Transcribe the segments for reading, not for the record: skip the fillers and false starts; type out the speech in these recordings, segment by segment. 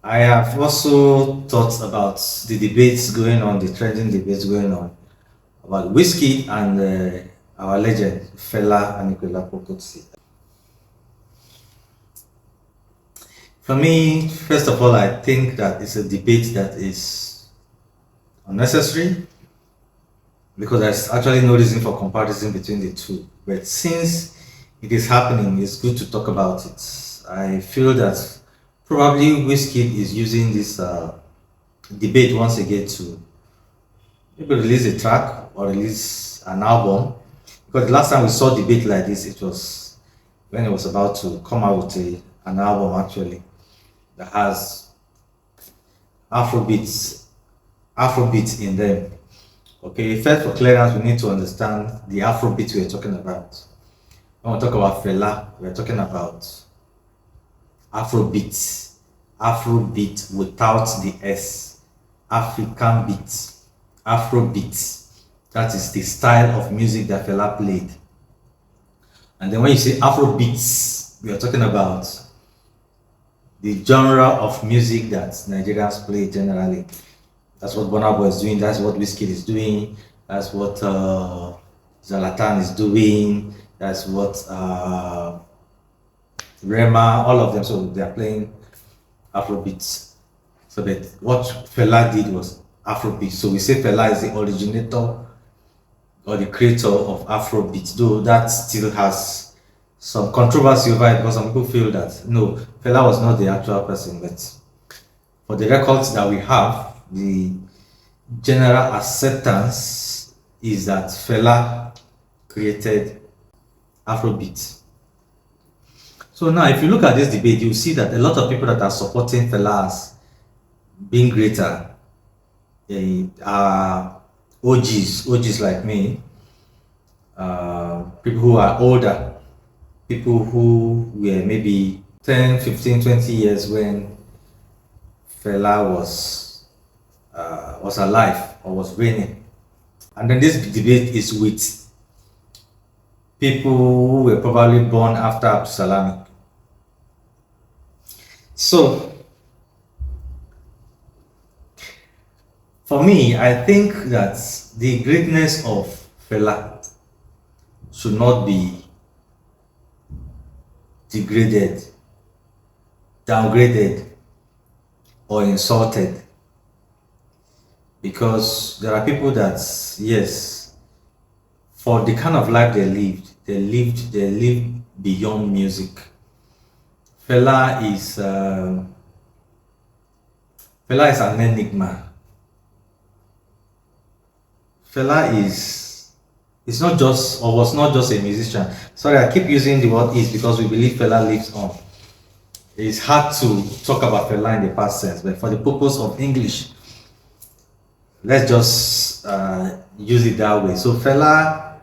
I have also thought about the debates going on, the trending debates going on about Wizkid and our legend Fela Anikulapo-Kuti. For me, first of all, I think that it's a debate that is unnecessary because there's actually no reason for comparison between the two. But since it is happening, it's good to talk about it. I feel that probably Wizkid is using this debate once again to maybe release a track or release an album. Because the last time we saw debate like this, it was when he was about to come out with an album actually that has Afrobeats, Afrobeat in them. Okay, first for clearance, we need to understand the Afrobeat we're talking about. When we talk about Fela, we're talking about Afrobeat, Afrobeat without the S, African beat, Afrobeat. That is the style of music that Fela played. And then when you say Afrobeats, we are talking about the genre of music that Nigerians play generally. That's what Burna Boy is doing. That's what Wizkid is doing. That's what Zlatan is doing. That's what Rema, all of them. So they are playing Afrobeats. So that what Fela did was Afrobeat. So we say Fela is the originator or the creator of Afrobeat, though that still has some controversy over it because some people feel that no, Fela was not the actual person, but for the records that we have, the general acceptance is that Fela created Afrobeat. So now, if you look at this debate, you see that a lot of people that are supporting Fela as being greater are OGs like me, people who are older, people who were maybe 10, 15, 20 years when Fela was alive or was reigning. And then this debate is with people who were probably born after Abdul. So for me, I think that the greatness of Fela should not be degraded, downgraded, or insulted, because there are people that, yes, for the kind of life they lived beyond music. Fela is an enigma. Fela is not just or was not just a musician. Sorry, I keep using the word is because we believe Fela lives on. It's hard to talk about Fela in the past sense, but for the purpose of English, let's just use it that way. So Fela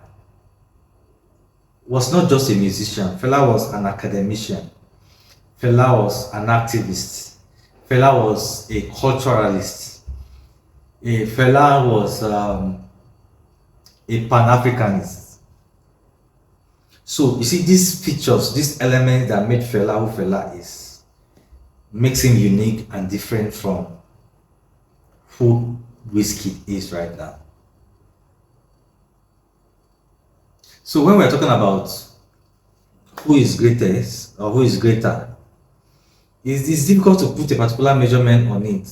was not just a musician. Fela was an academician. Fela was an activist. Fela was a culturalist. Fela was a Pan-Africanist. So you see these features, these elements that made Fela who Fela is, makes him unique and different from who Wizkid is right now. So when we're talking about who is greatest or who is greater, it's difficult to put a particular measurement on it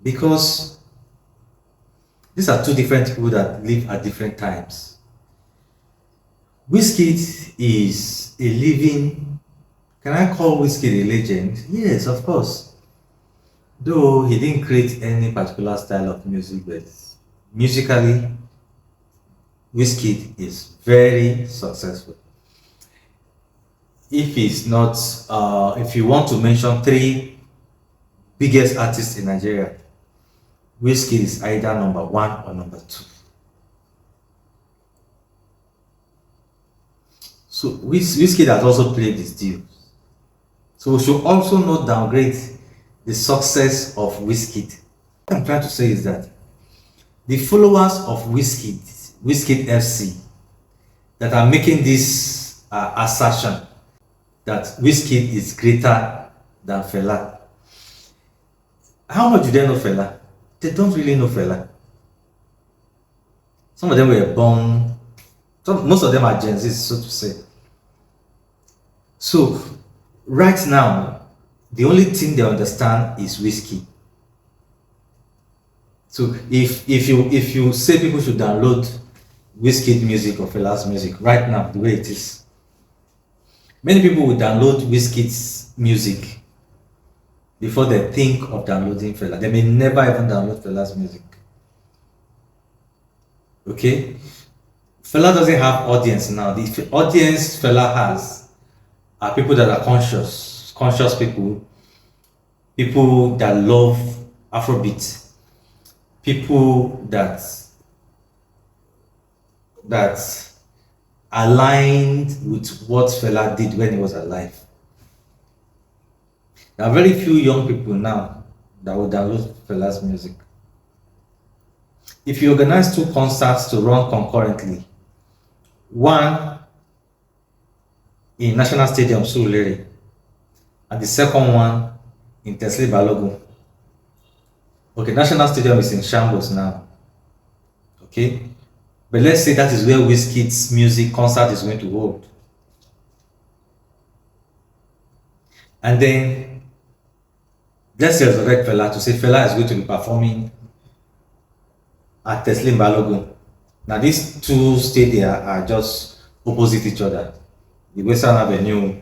because these are two different people that live at different times. Wizkid is a living, can I call Wizkid a legend? Yes, of course. Though he didn't create any particular style of music, but musically, Wizkid is very successful. If it's not, if you want to mention three biggest artists in Nigeria, Wizkid is either number one or number two. So Wizkid has also played his deal. So we should also not downgrade the success of Wizkid. What I'm trying to say is that the followers of Wizkid FC, that are making this assertion that Wizkid is greater than Fela. How much do they know Fela? They don't really know Fela. Some of them were born, most of them are Gen Z, so to say. So, right now, the only thing they understand is whiskey. So, if you say people should download Wizkid music or Fela's music right now, the way it is, many people will download Wizkid's music before they think of downloading Fela. They may never even download Fela's music. Okay? Fela doesn't have audience now. The audience Fela has are people that are conscious people that love Afrobeat, people that aligned with what Fela did when he was alive. There are very few young people now that will download Fela's music. If you organize two concerts to run concurrently, one in National Stadium Surulere and the second one in Tesli Balogun. Okay, National Stadium is in shambles now. Okay, but let's say that is where Wizkid's music concert is going to hold. And then let's resurrect Fela to say Fela is going to be performing at Teslim Balogun. Now these two stadiums are just opposite each other. The Western Avenue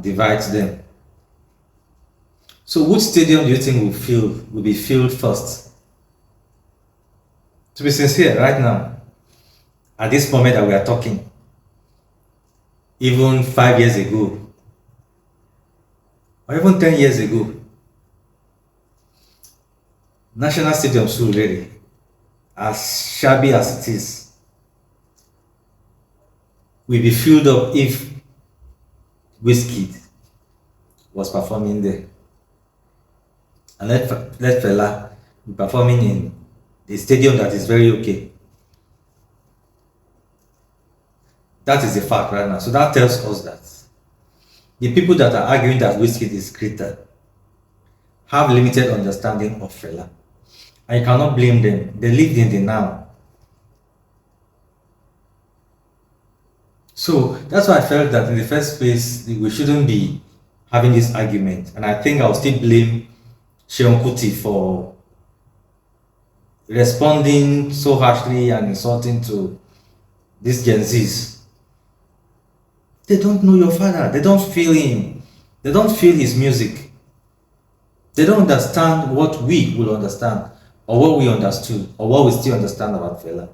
divides them. So which stadium do you think will be filled first? To be sincere, right now, at this moment that we are talking, even 5 years ago, or even 10 years ago, National Stadium Surulere, as shabby as it is, will be filled up if Wizkid was performing there. And let Fela be performing in a stadium that is very okay. That is the fact right now. So that tells us that the people that are arguing that Wizkid is greater have limited understanding of Fela. And you cannot blame them. They lived in the now. So that's why I felt that in the first place, we shouldn't be having this argument. And I think I'll still blame Kuti for responding so harshly and insulting to these Gen Zs. They don't know your father. They don't feel him. They don't feel his music. They don't understand what we will understand, or what we understood, or what we still understand about Fela.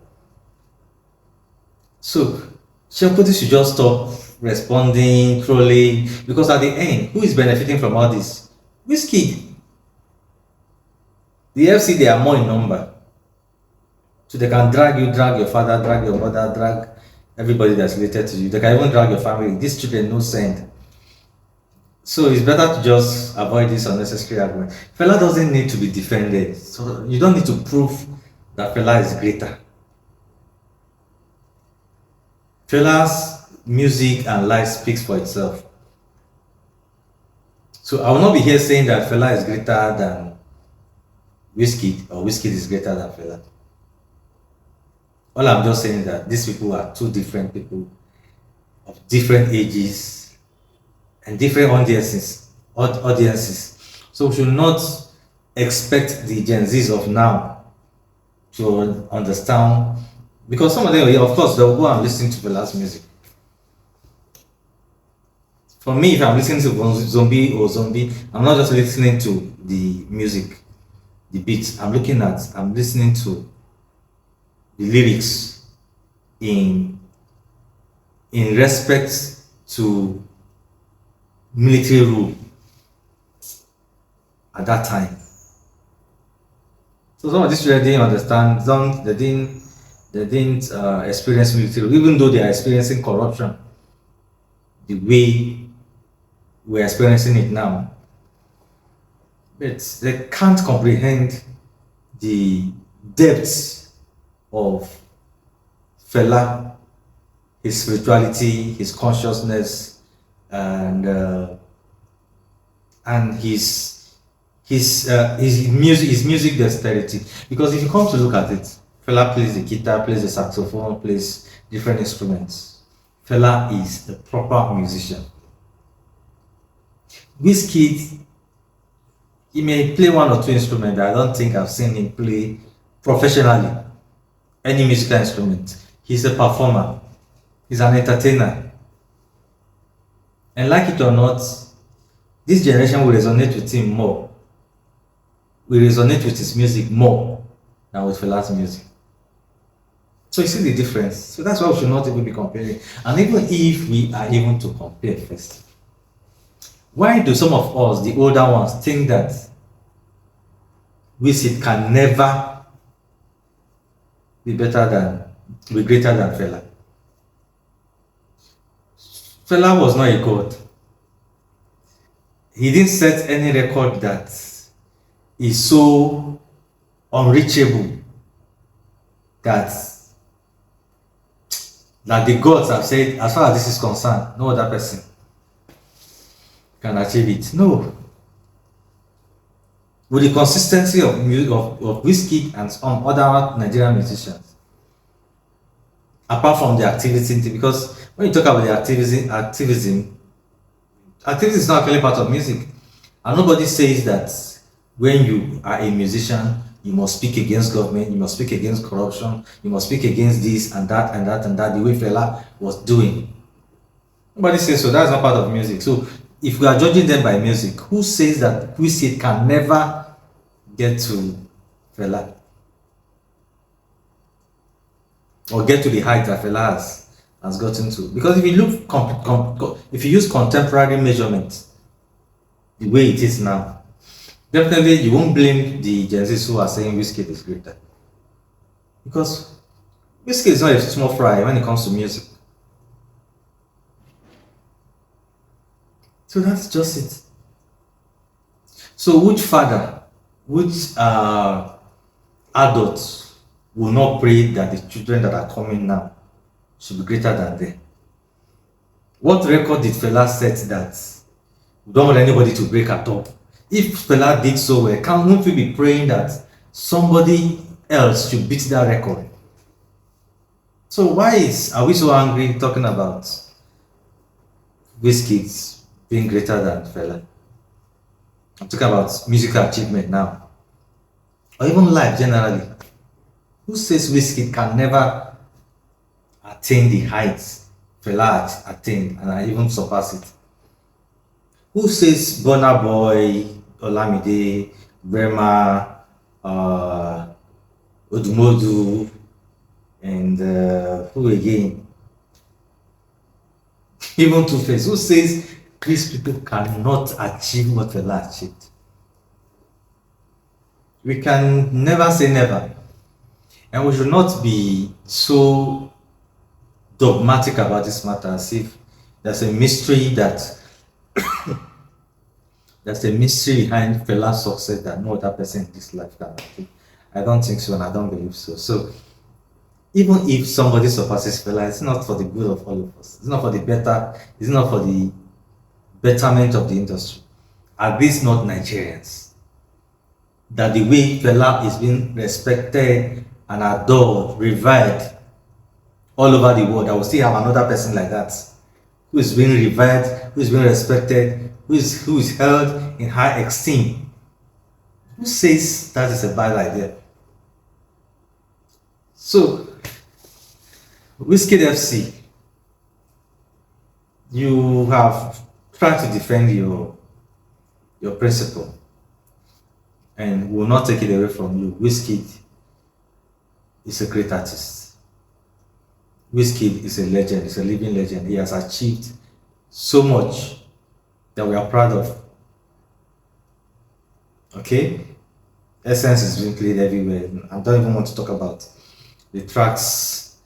So, Kuti should just stop responding, trolling, because at the end, who is benefiting from all this? Wizkid. The FC, they are more in number. So they can drag you, drag your father, drag your mother, drag everybody that's related to you. They can even drag your family. These children no send. So it's better to just avoid this unnecessary argument. Fela doesn't need to be defended. So you don't need to prove that Fela is greater. Fela's music and life speaks for itself. So I will not be here saying that Fela is greater than Wizkid or Wizkid is greater than Fela. All I'm just saying is that these people are two different people of different ages and different audiences. So we should not expect the Gen Zs of now to understand, because some of them, of course, they'll go and listen to Fela's music. For me, if I'm listening to Zombie, I'm not just listening to the music, the beats. I'm listening to the lyrics in respect to military rule at that time. So some of these children didn't understand. They didn't experience military rule, even though they are experiencing corruption the way we're experiencing it now. But they can't comprehend the depths of Fela, his spirituality, his consciousness, and and his music dexterity. Because if you come to look at it, Fela plays the guitar, plays the saxophone, plays different instruments. Fela is a proper musician. Wizkid, he may play one or two instruments, but I don't think I've seen him play professionally any musical instrument. He's a performer, he's an entertainer. And like it or not, this generation will resonate with him more. We resonate with his music more than with Fela's music. So you see the difference. So that's why we should not even be comparing. And even if we are even to compare first, why do some of us, the older ones, think that Wizid can never be greater than Fela? Fela was not a god. He didn't set any record that is so unreachable that the gods have said, as far as this is concerned, no other person can achieve it. No. With the consistency of Wizkid and some other Nigerian musicians, apart from the activity, because when you talk about the activism is not actually part of music. And nobody says that when you are a musician, you must speak against government, you must speak against corruption, you must speak against this and that and that and that, the way Fela was doing. Nobody says so. That's not part of music. So if we are judging them by music, who says that Wizkid can never get to Fela? Or get to the height that Fela has gotten to? Because if you look, if you use contemporary measurements, the way it is now, definitely you won't blame the Gen Zs who are saying Wizkid is greater. Because Wizkid is not a small fry when it comes to music. So that's just it. So which father, which adults will not pray that the children that are coming now should be greater than them? What record did Fela set that we don't want anybody to break at all? If Fela did so well, won't we be praying that somebody else should beat that record? So are we so angry talking about Wizkid being greater than Fela? I'm talking about musical achievement now, or even life generally. Who says Wizkid can never attain the heights Fela attained and even surpass it? Who says Burna Boy, Olamide, Rema, Odumodu, and who again? Even Two-Face. Who says these people cannot achieve what Fela achieved? We can never say never. And we should not be so dogmatic about this matter as if there's a mystery there's a mystery behind Fela's success that no other person in this life can achieve. I don't think so, and I don't believe so. So even if somebody surpasses Fela, it's not for the good of all of us. It's not for the better. It's not for the betterment of the industry. At least not Nigerians. That the way Fela is being respected and adored, revered all over the world, I will still have another person like that, who is being revered, who is being respected, who is held in high esteem. Who says that is a bad idea? So, Wizkid FC, you have tried to defend your principle, and will not take it away from you. Wizkid is a great artist. Wizkid is a legend, is a living legend. He has achieved so much that we are proud of. Okay? Essence is being played everywhere. I don't even want to talk about the tracks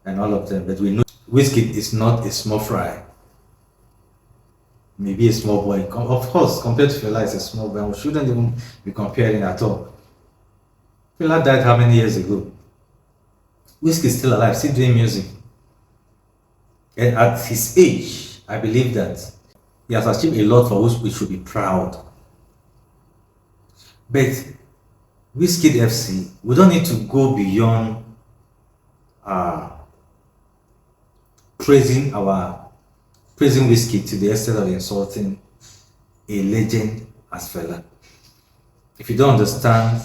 and all of them, but we know Wizkid is not a small fry. Maybe a small boy. Of course, compared to Fela, is a small boy. We shouldn't even be comparing at all. Fela died how many years ago? Wizkid is still alive, still doing music. And at his age, I believe that he has achieved a lot for which we should be proud. But Wizkid FC, we don't need to go beyond uh, praising Wizkid to the extent of insulting a legend as Fela. If you don't understand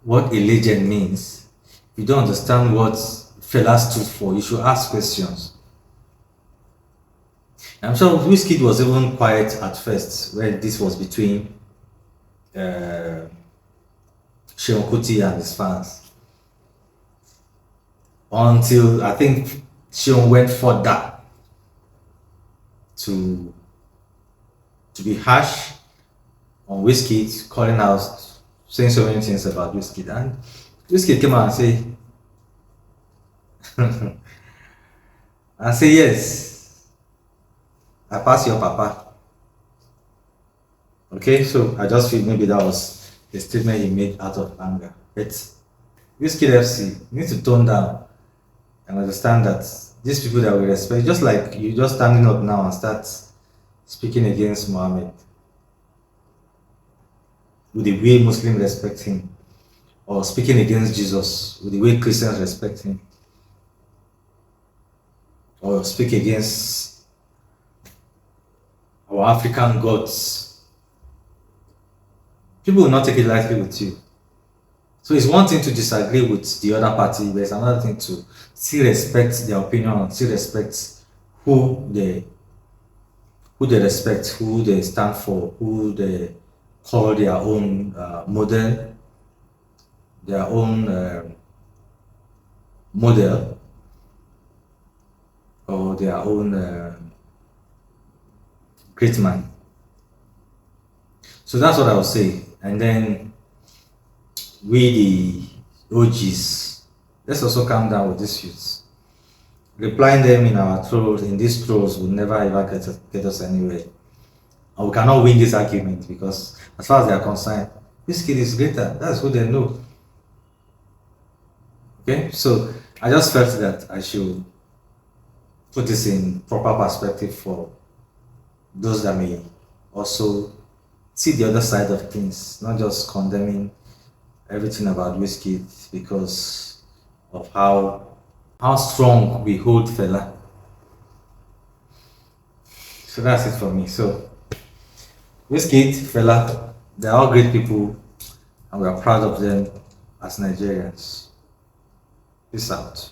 what a legend means, if you don't understand what Fela stood for, you should ask questions. I'm sure Wizkid was even quiet at first when this was between Kuti and his fans, until I think Seun went further to be harsh on Wizkid, calling out, saying so many things about Wizkid, and Wizkid came out and say, and say yes, I pass your papa. Okay, so I just feel maybe that was the statement he made out of anger. But Wizkid FC need to tone down and understand that these people that we respect, just like you just standing up now and start speaking against Muhammad, with the way Muslims respect him, or speaking against Jesus with the way Christians respect him, or speak against our African gods, people will not take it lightly with you. So it's one thing to disagree with the other party, but it's another thing to still respect their opinion, still respect who they respect, who they stand for, who they call their own model, their own model, or their own great man. So that's what I would say. And then we the OGs, let's also calm down with these youths. Replying them in our trolls, in these trolls, will never ever get us anywhere. And we cannot win this argument, because as far as they are concerned, this kid is greater. That's who they know. Okay, so I just felt that I should put this in proper perspective for those that may also see the other side of things, not just condemning everything about Wizkid because of how strong we hold Fela. So that's it for me. So Wizkid, Fela, they're all great people, and we are proud of them as Nigerians. Peace out.